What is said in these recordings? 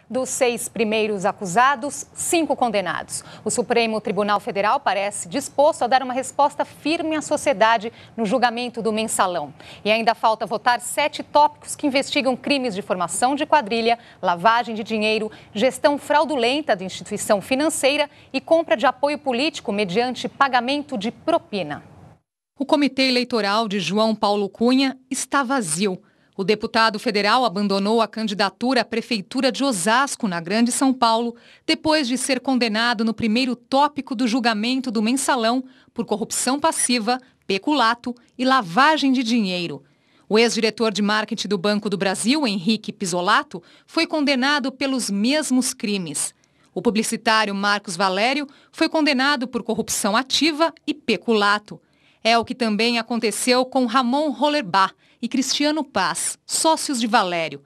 Dos 6 primeiros acusados, 5 condenados. O Supremo Tribunal Federal parece disposto a dar uma resposta firme à sociedade no julgamento do mensalão. E ainda falta votar 7 tópicos que investigam crimes de formação de quadrilha, lavagem de dinheiro, gestão fraudulenta de instituição financeira e compra de apoio político mediante pagamento de propina. O Comitê Eleitoral de João Paulo Cunha está vazio. O deputado federal abandonou a candidatura à Prefeitura de Osasco, na Grande São Paulo, depois de ser condenado no primeiro tópico do julgamento do mensalão por corrupção passiva, peculato e lavagem de dinheiro. O ex-diretor de marketing do Banco do Brasil, Henrique Pisolato, foi condenado pelos mesmos crimes. O publicitário Marcos Valério foi condenado por corrupção ativa e peculato. É o que também aconteceu com Ramon Rollerbach e Cristiano Paz, sócios de Valério.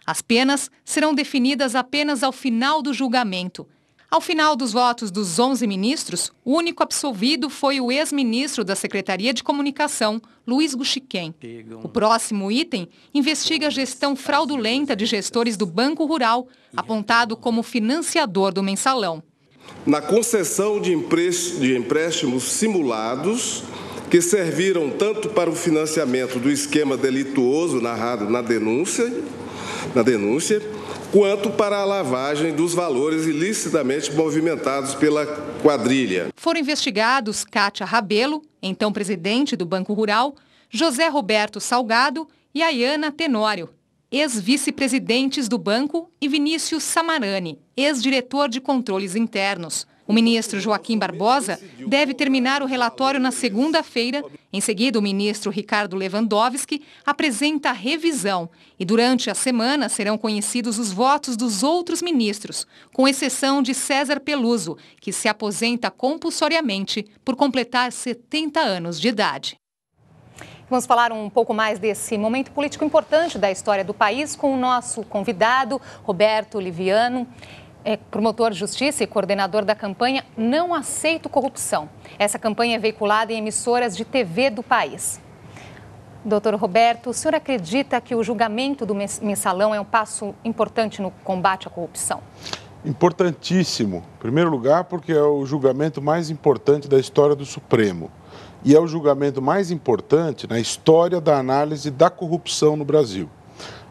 As penas serão definidas apenas ao final do julgamento. Ao final dos votos dos 11 ministros, o único absolvido foi o ex-ministro da Secretaria de Comunicação, Luiz Guxiquem. O próximo item investiga a gestão fraudulenta de gestores do Banco Rural, apontado como financiador do mensalão. Na concessão de empréstimos simulados, que serviram tanto para o financiamento do esquema delituoso narrado na denúncia, quanto para a lavagem dos valores ilicitamente movimentados pela quadrilha. Foram investigados Cátia Rabelo, então presidente do Banco Rural, José Roberto Salgado e Ayana Tenório, ex-vice-presidentes do banco, e Vinícius Samarani, ex-diretor de controles internos. O ministro Joaquim Barbosa deve terminar o relatório na segunda-feira. Em seguida, o ministro Ricardo Lewandowski apresenta a revisão. E durante a semana serão conhecidos os votos dos outros ministros, com exceção de César Peluso, que se aposenta compulsoriamente por completar 70 anos de idade. Vamos falar um pouco mais desse momento político importante da história do país com o nosso convidado, Roberto Liviano. Promotor de Justiça e coordenador da campanha Não Aceito Corrupção. Essa campanha é veiculada em emissoras de TV do país. Doutor Roberto, o senhor acredita que o julgamento do mensalão é um passo importante no combate à corrupção? Importantíssimo. Em primeiro lugar, porque é o julgamento mais importante da história do Supremo. E é o julgamento mais importante na história da análise da corrupção no Brasil.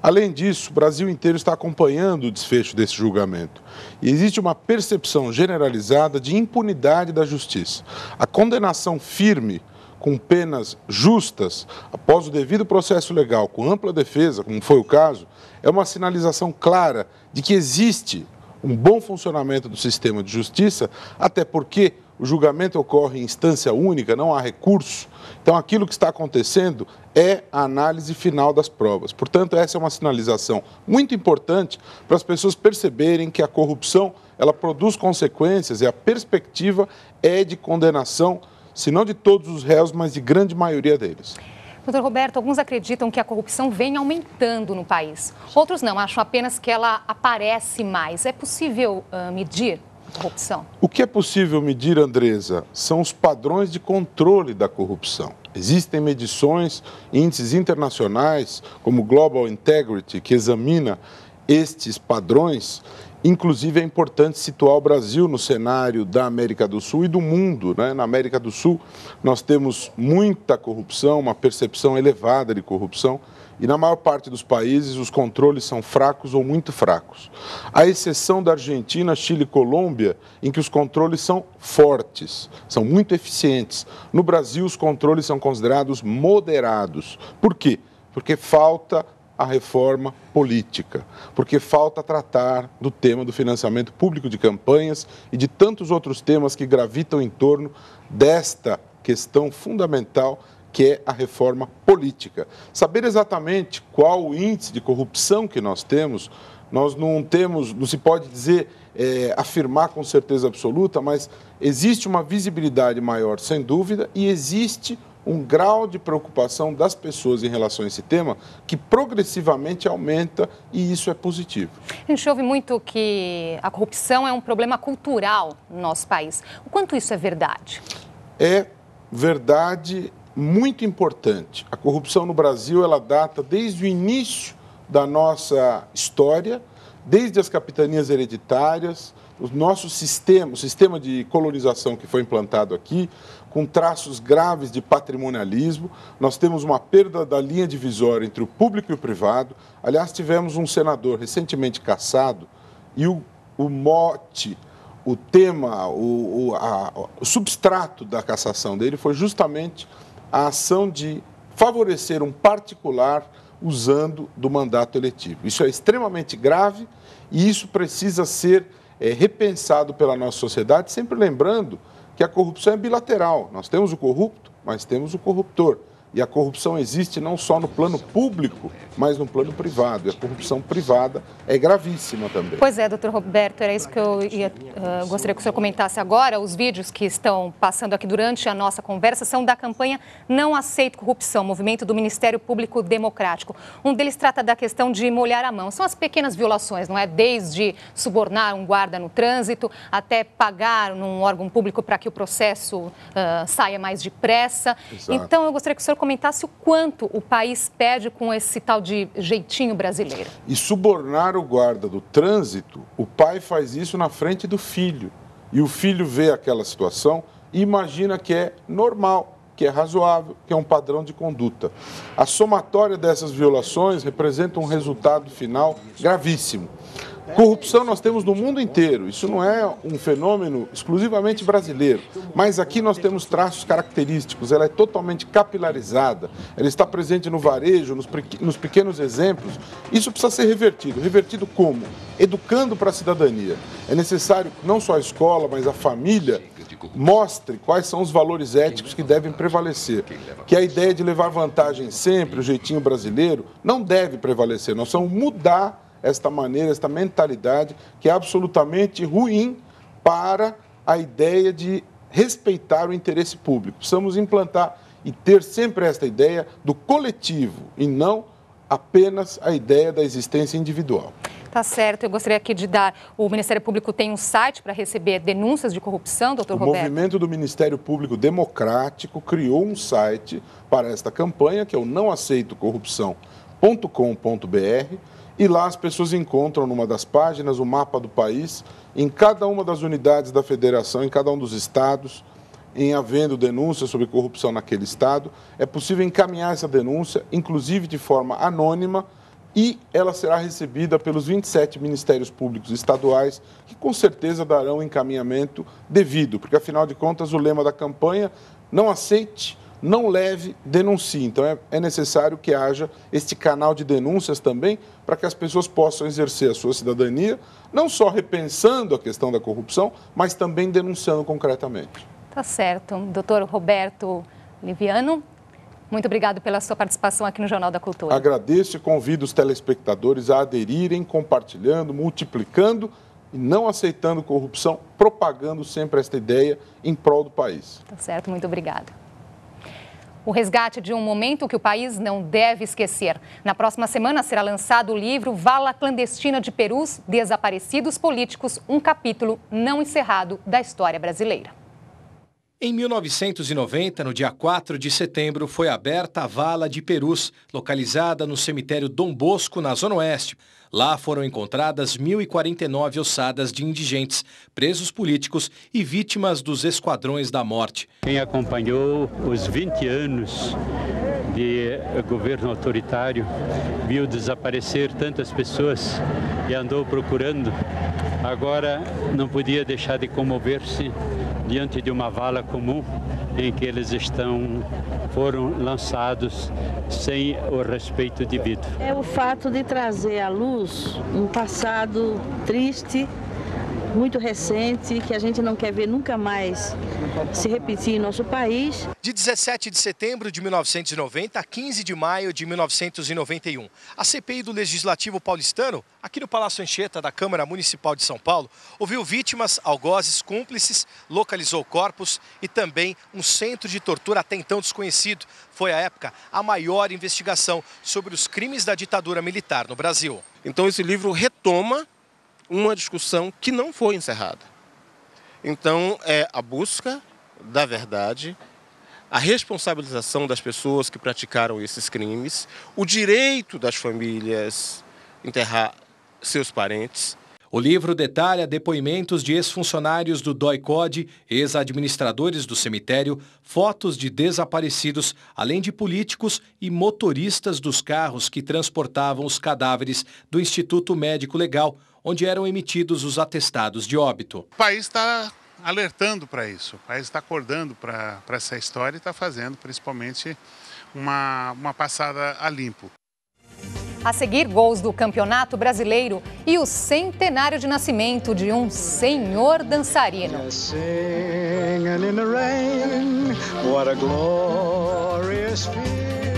Além disso, o Brasil inteiro está acompanhando o desfecho desse julgamento. E existe uma percepção generalizada de impunidade da justiça. A condenação firme, com penas justas, após o devido processo legal, com ampla defesa, como foi o caso, é uma sinalização clara de que existe um bom funcionamento do sistema de justiça, até porque o julgamento ocorre em instância única, não há recurso. Então, aquilo que está acontecendo é a análise final das provas. Portanto, essa é uma sinalização muito importante para as pessoas perceberem que a corrupção, ela produz consequências e a perspectiva é de condenação, se não de todos os réus, mas de grande maioria deles. Doutor Roberto, alguns acreditam que a corrupção vem aumentando no país. Outros não, acham apenas que ela aparece mais. É possível medir a corrupção? O que é possível medir, Andresa, são os padrões de controle da corrupção. Existem medições, índices internacionais, como o Global Integrity, que examina estes padrões. Inclusive, é importante situar o Brasil no cenário da América do Sul e do mundo, né? Na América do Sul, nós temos muita corrupção, uma percepção elevada de corrupção, e na maior parte dos países os controles são fracos ou muito fracos. À exceção da Argentina, Chile e Colômbia, em que os controles são fortes, são muito eficientes. No Brasil, os controles são considerados moderados. Por quê? Porque falta a reforma política, porque falta tratar do tema do financiamento público de campanhas e de tantos outros temas que gravitam em torno desta questão fundamental que é a reforma política. Saber exatamente qual o índice de corrupção que nós temos, nós não se pode dizer, afirmar com certeza absoluta, mas existe uma visibilidade maior, sem dúvida, e existe um grau de preocupação das pessoas em relação a esse tema que progressivamente aumenta, e isso é positivo. A gente ouve muito que a corrupção é um problema cultural no nosso país. O quanto isso é verdade? É verdade muito importante. A corrupção no Brasil, ela data desde o início da nossa história, desde as capitanias hereditárias, o nosso sistema, o sistema de colonização que foi implantado aqui, com traços graves de patrimonialismo. Nós temos uma perda da linha divisória entre o público e o privado. Aliás, tivemos um senador recentemente cassado e o mote, o tema, o substrato da cassação dele foi justamente a ação de favorecer um particular usando do mandato eletivo. Isso é extremamente grave e isso precisa ser repensado pela nossa sociedade, sempre lembrando que a corrupção é bilateral. Nós temos o corrupto, mas temos o corruptor. E a corrupção existe não só no plano público, mas no plano privado. E a corrupção privada é gravíssima também. Pois é, doutor Roberto, era isso que eu gostaria que o senhor comentasse agora. Os vídeos que estão passando aqui durante a nossa conversa são da campanha Não Aceito Corrupção, movimento do Ministério Público Democrático. Um deles trata da questão de molhar a mão. São as pequenas violações, não é? Desde subornar um guarda no trânsito até pagar num órgão público para que o processo saia mais depressa. Exato. Então, eu gostaria que o senhor comentasse o quanto o país perde com esse tal de jeitinho brasileiro. E subornar o guarda do trânsito, o pai faz isso na frente do filho. E o filho vê aquela situação e imagina que é normal, que é razoável, que é um padrão de conduta. A somatória dessas violações representa um resultado final gravíssimo. Corrupção nós temos no mundo inteiro, isso não é um fenômeno exclusivamente brasileiro, mas aqui nós temos traços característicos, ela é totalmente capilarizada, ela está presente no varejo, nos pequenos exemplos. Isso precisa ser revertido. Revertido como? Educando para a cidadania. É necessário que não só a escola, mas a família mostre quais são os valores éticos que devem prevalecer. Que a ideia de levar vantagem sempre, o jeitinho brasileiro, não deve prevalecer. Nós vamos mudar esta maneira, esta mentalidade que é absolutamente ruim para a ideia de respeitar o interesse público. Precisamos implantar e ter sempre esta ideia do coletivo e não apenas a ideia da existência individual. Tá certo, eu gostaria aqui de dar, o Ministério Público tem um site para receber denúncias de corrupção, doutor Roberto? O movimento do Ministério Público Democrático criou um site para esta campanha, que é o nãoaceitocorrupção.com.br, e lá as pessoas encontram numa das páginas o mapa do país, em cada uma das unidades da federação, em cada um dos estados, em havendo denúncia sobre corrupção naquele estado, é possível encaminhar essa denúncia, inclusive de forma anônima, e ela será recebida pelos 27 ministérios públicos estaduais, que com certeza darão encaminhamento devido, porque afinal de contas o lema da campanha, não aceite, não leve, denuncie. Então é necessário que haja este canal de denúncias também para que as pessoas possam exercer a sua cidadania, não só repensando a questão da corrupção, mas também denunciando concretamente. Tá certo. Doutor Roberto Liviano, muito obrigado pela sua participação aqui no Jornal da Cultura. Agradeço e convido os telespectadores a aderirem, compartilhando, multiplicando e não aceitando corrupção, propagando sempre esta ideia em prol do país. Tá certo, muito obrigada. O resgate de um momento que o país não deve esquecer. Na próxima semana será lançado o livro Vala Clandestina de Perus, Desaparecidos Políticos, um capítulo não encerrado da história brasileira. Em 1990, no dia 4 de setembro, foi aberta a Vala de Perus, localizada no cemitério Dom Bosco, na Zona Oeste. Lá foram encontradas 1.049 ossadas de indigentes, presos políticos e vítimas dos esquadrões da morte. Quem acompanhou os 20 anos de governo autoritário, viu desaparecer tantas pessoas e andou procurando, agora não podia deixar de comover-se diante de uma vala comum em que eles foram lançados sem o respeito devido. É o fato de trazer à luz um passado triste, muito recente, que a gente não quer ver nunca mais se repetir em nosso país. De 17 de setembro de 1990 a 15 de maio de 1991, a CPI do Legislativo paulistano, aqui no Palácio Anchieta da Câmara Municipal de São Paulo, ouviu vítimas, algozes, cúmplices, localizou corpos e também um centro de tortura até então desconhecido. Foi, à época, a maior investigação sobre os crimes da ditadura militar no Brasil. Então esse livro retoma uma discussão que não foi encerrada. Então, é a busca da verdade, a responsabilização das pessoas que praticaram esses crimes, o direito das famílias enterrar seus parentes. O livro detalha depoimentos de ex-funcionários do DOI-CODE, ex-administradores do cemitério, fotos de desaparecidos, além de políticos e motoristas dos carros que transportavam os cadáveres do Instituto Médico Legal, onde eram emitidos os atestados de óbito. O país está alertando para isso, o país está acordando para essa história e está fazendo principalmente uma passada a limpo. A seguir, gols do Campeonato Brasileiro e o centenário de nascimento de um senhor dançarino. Singing in the rain, what a glorious feeling.